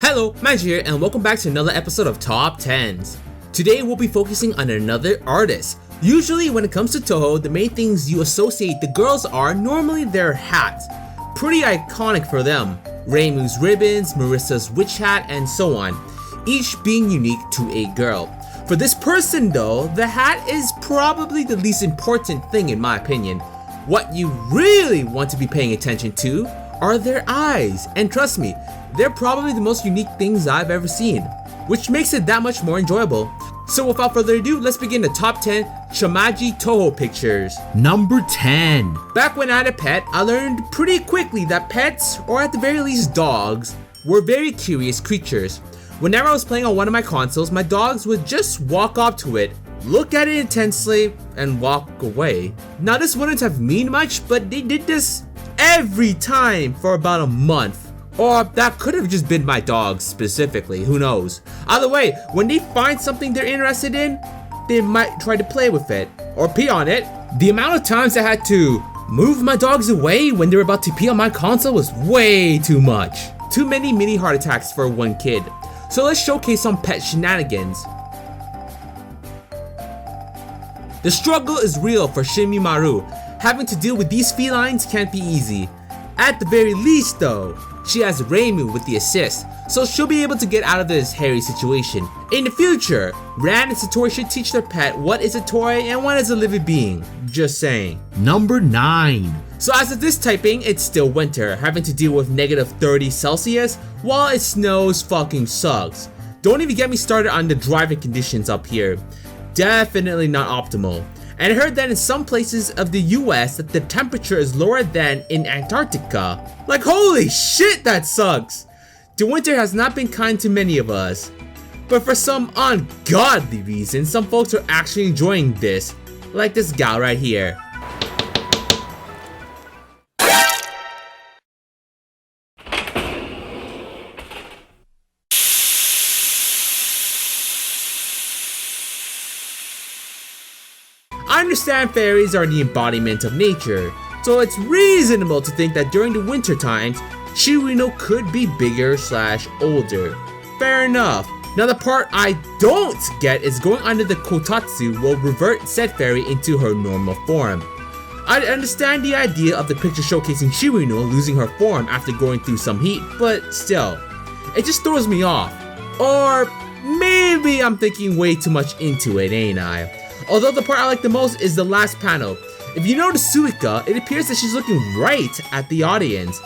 Hello, Magi here, and welcome back to another episode of Top 10s. Today we'll be focusing on another artist. Usually when it comes to Touhou, the main things you associate the girls are normally their hats. Pretty iconic for them. Reimy's ribbons, Marissa's witch hat, and so on. Each being unique to a girl. For this person though, the hat is probably the least important thing in my opinion. What you really want to be paying attention to are their eyes, and trust me, they're probably the most unique things I've ever seen, which makes it that much more enjoyable. So without further ado, let's begin the top 10 Chamaji Touhou pictures. Number 10. Back when I had a pet, I learned pretty quickly that pets, or at the very least dogs, were very curious creatures. Whenever I was playing on one of my consoles, my dogs would just walk up to it, look at it intensely, and walk away. Now this wouldn't have mean much, but they did this every time for about a month. Or that could have just been my dogs specifically, who knows. Either way, when they find something they're interested in, they might try to play with it, or pee on it. The amount of times I had to move my dogs away when they were about to pee on my console was way too much. Too many mini heart attacks for one kid. So let's showcase some pet shenanigans. The struggle is real for Shimimaru. Having to deal with these felines can't be easy. At the very least though, she has Reimy with the assist, so she'll be able to get out of this hairy situation. In the future, Ran and Satori should teach their pet what is a toy and what is a living being. Just saying. Number 9. So as of this typing, it's still winter, having to deal with negative 30 Celsius while it snows fucking sucks. Don't even get me started on the driving conditions up here. Definitely not optimal. And I heard that in some places of the US that the temperature is lower than in Antarctica. Like holy shit, that sucks! The winter has not been kind to many of us. But for some ungodly reason, some folks are actually enjoying this. Like this gal right here. I understand fairies are the embodiment of nature, so it's reasonable to think that during the winter times, Chirino could be bigger / older. Fair enough. Now the part I don't get is going under the kotatsu will revert said fairy into her normal form. I understand the idea of the picture showcasing Chirino losing her form after going through some heat, but still, it just throws me off. Or maybe I'm thinking way too much into it, ain't I? Although the part I like the most is the last panel. If you notice Suika, it appears that she's looking right at the audience.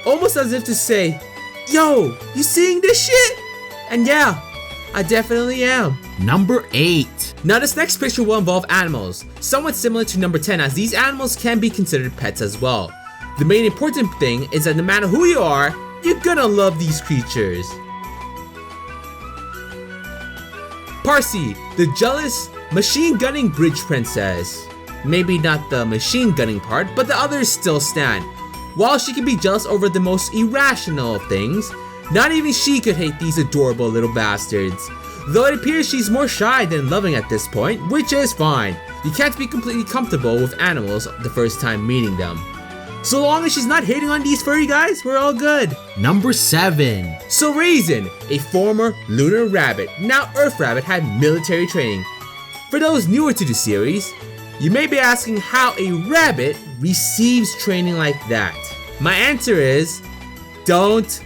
Almost as if to say, yo, you seeing this shit? And yeah, I definitely am. Number 8. Now this next picture will involve animals, somewhat similar to number 10 as these animals can be considered pets as well. The main important thing is that no matter who you are, you're gonna love these creatures. Parsi, the jealous machine gunning bridge princess. Maybe not the machine gunning part, but the others still stand. While she can be jealous over the most irrational of things, not even she could hate these adorable little bastards. Though it appears she's more shy than loving at this point, which is fine. You can't be completely comfortable with animals the first time meeting them. So long as she's not hating on these furry guys, we're all good. Number 7. So Raisin, a former lunar rabbit, now earth rabbit, had military training. For those newer to the series, you may be asking how a rabbit receives training like that. My answer is, don't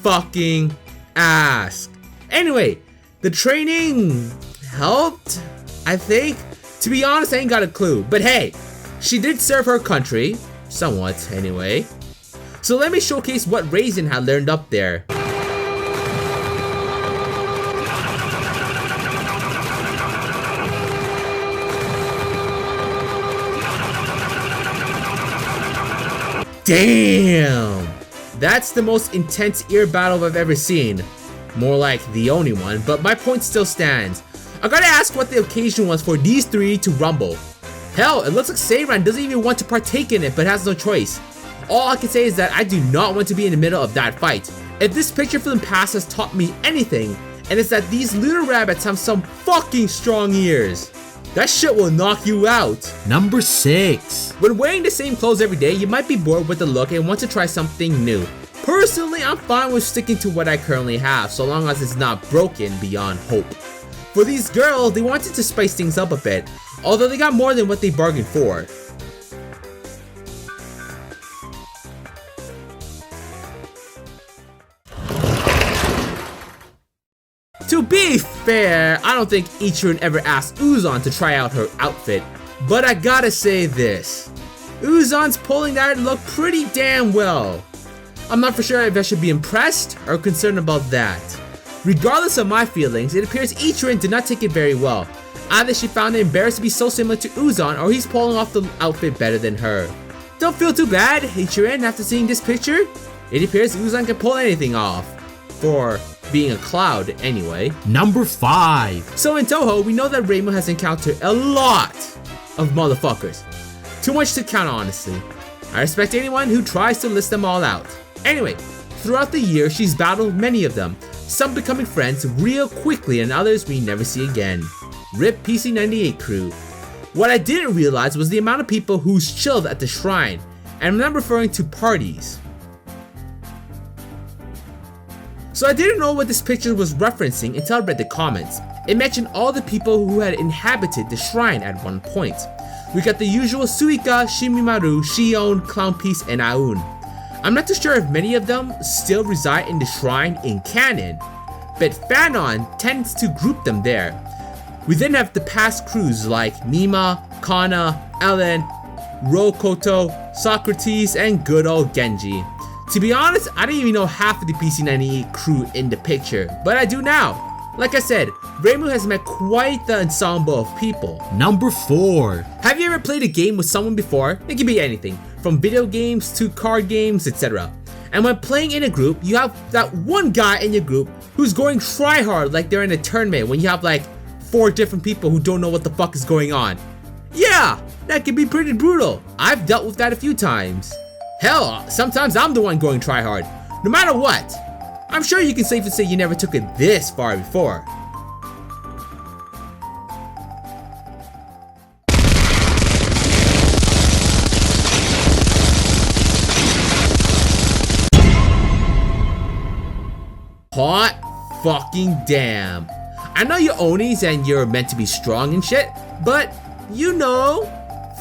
fucking ask. Anyway, the training helped, I think. To be honest, I ain't got a clue, but hey, she did serve her country, somewhat anyway. So let me showcase what Raisin had learned up there. Damn! That's the most intense ear battle I've ever seen. More like the only one, but my point still stands. I gotta ask what the occasion was for these three to rumble. Hell, it looks like Seiran doesn't even want to partake in it but has no choice. All I can say is that I do not want to be in the middle of that fight. If this picture from the past has taught me anything, and it's that these lunar rabbits have some fucking strong ears. That shit will knock you out. Number 6. When wearing the same clothes every day, you might be bored with the look and want to try something new. Personally, I'm fine with sticking to what I currently have, so long as it's not broken beyond hope. For these girls, they wanted to spice things up a bit, although they got more than what they bargained for. To be fair, I don't think Ichirin ever asked Uzan to try out her outfit, but I gotta say this. Uzan's pulling that look pretty damn well. I'm not for sure if I should be impressed or concerned about that. Regardless of my feelings, it appears Ichirin did not take it very well. Either she found it embarrassed to be so similar to Uzan, or he's pulling off the outfit better than her. Don't feel too bad, Ichirin, after seeing this picture. It appears Uzan can pull anything off. For being a cloud, anyway. Number 5. So in Touhou, we know that Reimu has encountered a lot of motherfuckers. Too much to count, honestly. I respect anyone who tries to list them all out. Anyway, throughout the year, she's battled many of them, some becoming friends real quickly and others we never see again. RIP PC98 crew. What I didn't realize was the amount of people who's chilled at the shrine, and I'm not referring to parties. So I didn't know what this picture was referencing until I read the comments. It mentioned all the people who had inhabited the shrine at one point. We got the usual Suika, Shimimaru, Shion, Clown Piece, and Aun. I'm not too sure if many of them still reside in the shrine in canon, but Fanon tends to group them there. We then have the past crews like Nima, Kana, Ellen, Rokoto, Socrates, and good old Genji. To be honest, I didn't even know half of the PC98 crew in the picture, but I do now. Like I said, Reimu has met quite the ensemble of people. Number 4. Have you ever played a game with someone before? It can be anything, from video games to card games, etc. And when playing in a group, you have that one guy in your group who's going try hard like they're in a tournament when you have like 4 different people who don't know what the fuck is going on. Yeah, that can be pretty brutal. I've dealt with that a few times. Hell, sometimes I'm the one going try hard, no matter what. I'm sure you can safely say you never took it this far before. Hot fucking damn. I know you're Onis and you're meant to be strong and shit, but you know,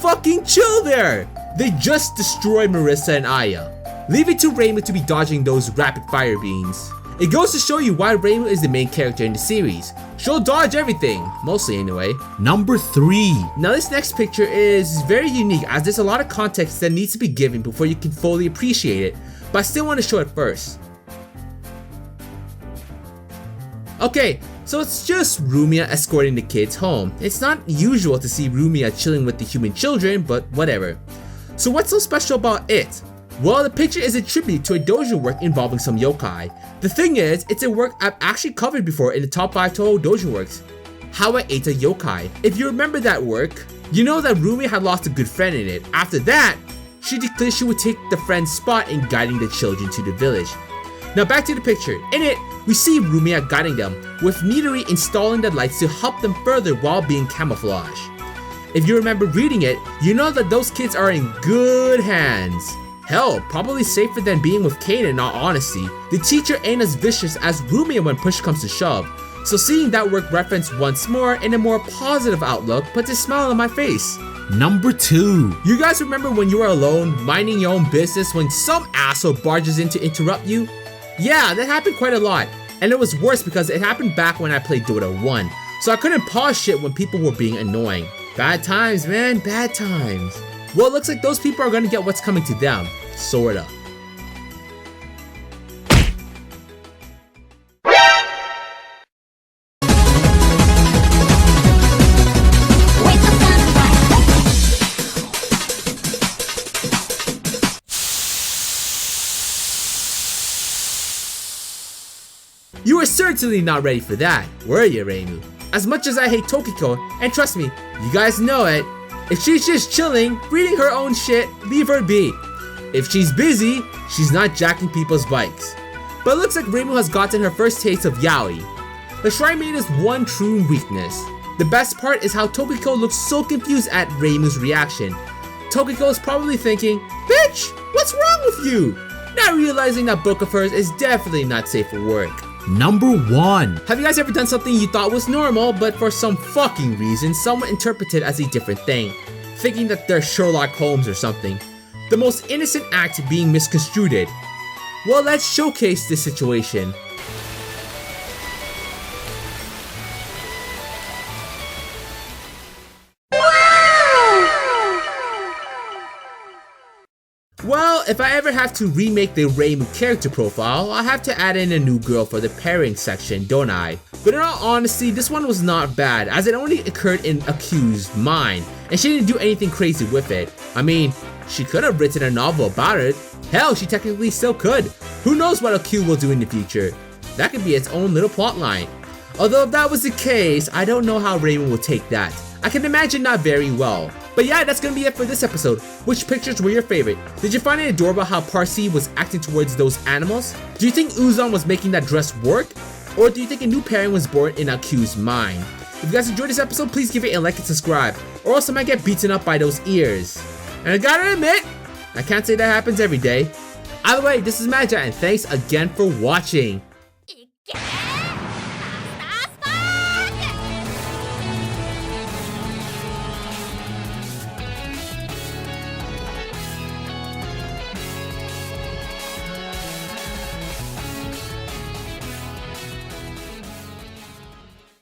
fucking chill there. They just destroyed Marissa and Aya. Leave it to Reimu to be dodging those rapid fire beams. It goes to show you why Reimu is the main character in the series. She'll dodge everything, mostly anyway. Number 3. Now this next picture is very unique as there's a lot of context that needs to be given before you can fully appreciate it, but I still want to show it first. Okay, so it's just Rumia escorting the kids home. It's not usual to see Rumia chilling with the human children, but whatever. So what's so special about it? Well, the picture is a tribute to a dojo work involving some yokai. The thing is, it's a work I've actually covered before in the top 5 Touhou dojo works. How I Ate a Yokai. If you remember that work, you know that Rumia had lost a good friend in it. After that, she declared she would take the friend's spot in guiding the children to the village. Now back to the picture. In it, we see Rumia guiding them, with Nidori installing the lights to help them further while being camouflage. If you remember reading it, you know that those kids are in good hands. Hell, probably safer than being with Kane in all honesty. The teacher ain't as vicious as Rumia when push comes to shove, so seeing that work referenced once more in a more positive outlook puts a smile on my face. Number 2. You guys remember when you were alone, minding your own business when some asshole barges in to interrupt you? Yeah, that happened quite a lot, and it was worse because it happened back when I played Dota 1, so I couldn't pause shit when people were being annoying. Bad times, man, bad times. Well, it looks like those people are gonna get what's coming to them, sorta. You were certainly not ready for that, were you, Reimu? As much as I hate Tokiko, and trust me, you guys know it, if she's just chilling, reading her own shit, leave her be. If she's busy, she's not jacking people's bikes. But it looks like Reimu has gotten her first taste of yaoi. The Shrine Maid is one true weakness. The best part is how Tokiko looks so confused at Reimu's reaction. Tokiko is probably thinking, "Bitch, what's wrong with you?" not realizing that book of hers is definitely not safe for work. Number 1. Have you guys ever done something you thought was normal, but for some fucking reason, someone interpreted as a different thing, thinking that they're Sherlock Holmes or something? The most innocent act being misconstrued. Well, let's showcase this situation. Well, if I ever have to remake the Reimu character profile, I'll have to add in a new girl for the pairing section, don't I? But in all honesty, this one was not bad, as it only occurred in Aku's mind, and she didn't do anything crazy with it. I mean, she could have written a novel about it. Hell, she technically still could. Who knows what Aku will do in the future? That could be its own little plotline. Although if that was the case, I don't know how Reimu will take that. I can imagine not very well. But yeah, that's gonna be it for this episode. Which pictures were your favorite? Did you find it adorable how Parsi was acting towards those animals? Do you think Uzon was making that dress work? Or do you think a new pairing was born in Aku's mind? If you guys enjoyed this episode, please give it a like and subscribe, or else I might get beaten up by those ears. And I gotta admit, I can't say that happens every day. Either way, this is Magi, and thanks again for watching.